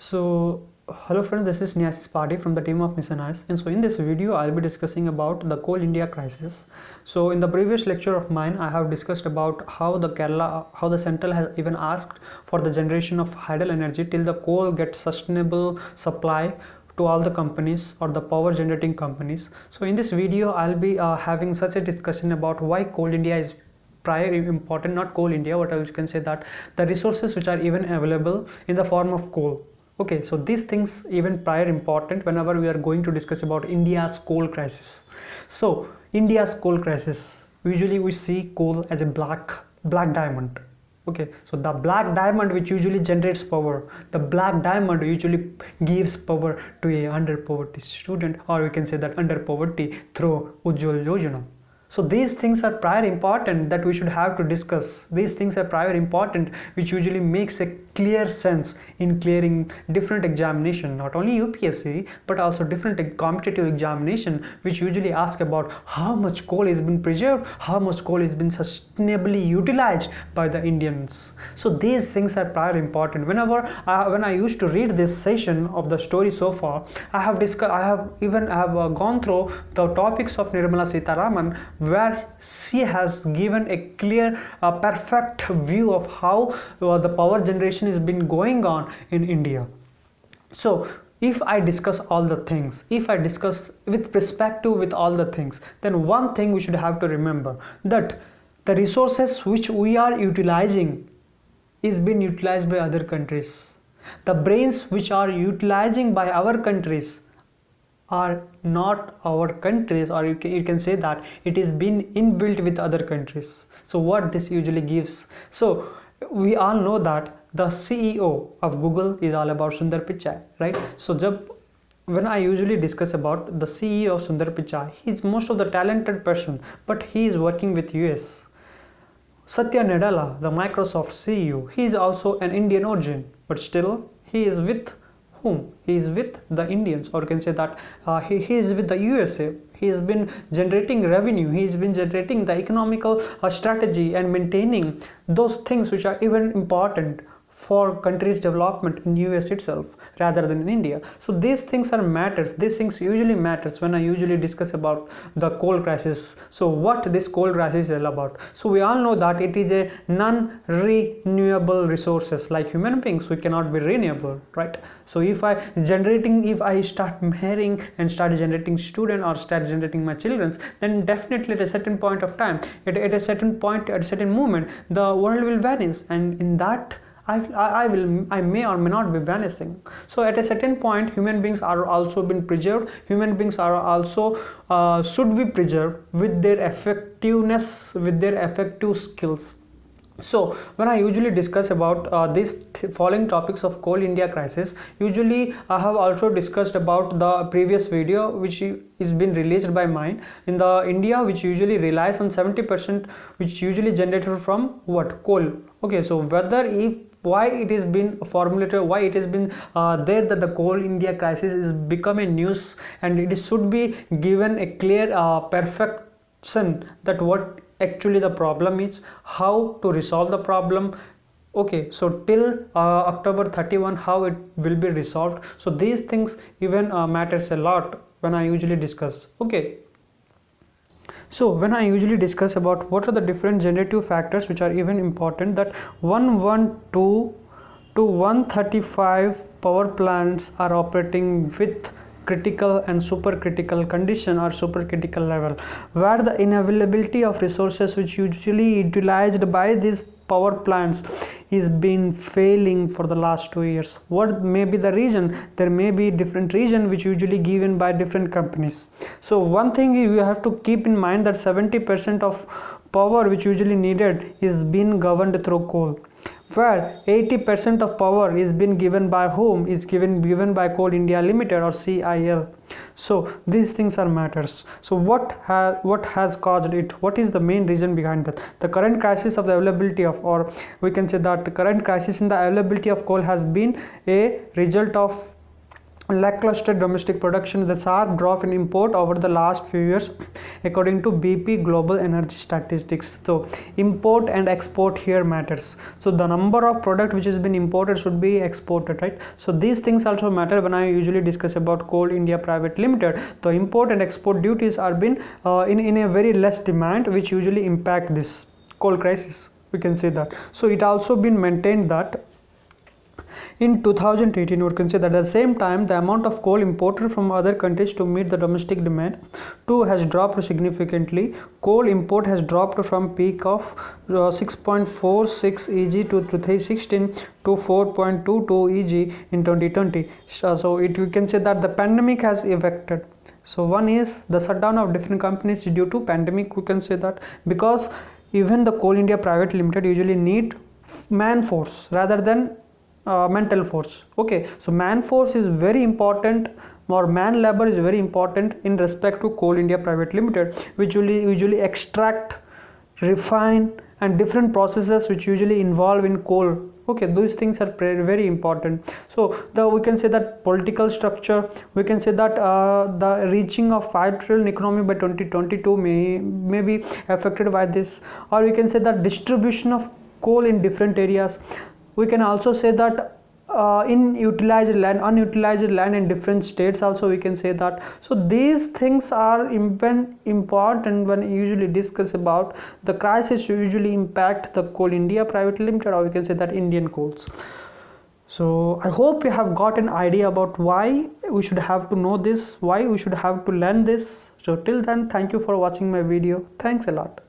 So, hello friends, this is Niasis Party from the team of Mission Ice, and so in this video I'll be discussing about the Coal India crisis. So in the previous lecture of mine I have discussed about how the central has even asked for the generation of hydel energy till the coal gets sustainable supply to all the companies or the power generating companies. So in this video I'll be having such a discussion about why Coal India is prior important, not Coal India, what else you can say, that the resources which are even available in the form of coal. Okay, so these things even prior important whenever we are going to discuss about India's coal crisis. So India's coal crisis, usually we see coal as a black diamond. Okay, so the black diamond which usually generates power, the black diamond usually gives power to a under poverty student, or we can say that under poverty through Ujjwal Yojana. So these things are prior important that we should have to discuss. These things are prior important which usually makes a clear sense in clearing different examination, not only UPSC but also different competitive examination, which usually ask about how much coal has been preserved, how much coal has been sustainably utilized by the Indians. So these things are prior important. When I used to read this session of the story so far, I have gone through the topics of Nirmala Sitharaman, where she has given a clear perfect view of how the power generation has been going on in India. So if I discuss all the things, if I discuss with perspective with all the things, then one thing we should have to remember, that the resources which we are utilizing is being utilized by other countries. The brains which are utilizing by our countries are not our countries, or you can say that it is been inbuilt with other countries. So what this usually gives, so we all know that the CEO of Google is all about Sundar Pichai, right? So when I usually discuss about the CEO of Sundar Pichai, he's most of the talented person, but he is working with US. Satya Nadella, the Microsoft CEO, he is also an Indian origin, but still he is with whom? He is with the Indians, or you can say that he is with the USA. He has been generating revenue, he has been generating the economical strategy and maintaining those things which are even important for country's development in US itself rather than in India. So these things are matters, these things usually matters when I usually discuss about the coal crisis. So what this coal crisis is all about? So we all know that it is a non-renewable resources. Like human beings, we cannot be renewable, right? So if I start marrying and start generating student or start generating my children, then definitely at a certain point of time, at a certain moment, the world will vanish, and in that I may or may not be vanishing. So at a certain point, human beings are also been preserved. Human beings are also should be preserved with their effectiveness, with their effective skills. So when I usually discuss about these following topics of Coal India crisis, usually I have also discussed about the previous video which is been released by mine in the India, which usually relies on 70%, which usually generated from what? Coal. Okay, so whether if why it has been formulated, why it has been there that the Coal India crisis is become a news, and it should be given a clear perfection that what actually the problem is, how to resolve the problem. Okay, so till October 31 how it will be resolved. So these things even matters a lot when I usually discuss. Okay, so when I usually discuss about what are the different generative factors which are even important, that 112 to 135 power plants are operating with critical and supercritical condition or supercritical level, where the inavailability of resources which usually utilized by these power plants is been failing for the last 2 years. What may be the reason? There may be different reason which usually given by different companies. So one thing you have to keep in mind, that 70% of power which usually needed is being governed through coal, where 80% of power is being given by whom? Is given by Coal India Limited or CIL. So these things are matters. So what has caused it? What is the main reason behind that? The current crisis of the availability of, or we can say that the current crisis in the availability of coal has been a result of lackluster domestic production, the sharp drop in import over the last few years according to BP Global Energy Statistics. So import and export here matters. So the number of product which has been imported should be exported, right? So these things also matter when I usually discuss about Coal India Private Limited. The import and export duties are been in a very less demand, which usually impact this coal crisis, we can say that. So it also been maintained that in 2018, we can say that at the same time, the amount of coal imported from other countries to meet the domestic demand too has dropped significantly. Coal import has dropped from peak of 6.46 EG to 2016 to 4.22 EG in 2020. So we can say that the pandemic has affected. So one is the shutdown of different companies due to pandemic, we can say that, because even the Coal India Private Limited usually need man force rather than mental force. Okay, so man force is very important, or man labor is very important in respect to Coal India Private Limited, which usually extract, refine, and different processes which usually involve in coal. Okay, those things are very important. So we can say that political structure, we can say that the reaching of 5 trillion economy by 2022 may be affected by this, or we can say that distribution of coal in different areas. We can also say that unutilized land in different states also, we can say that. So these things are important when you usually discuss about the crisis usually impact the Coal India Private Limited, or we can say that Indian coals. So I hope you have got an idea about why we should have to know this, why we should have to learn this. So till then, thank you for watching my video. Thanks a lot.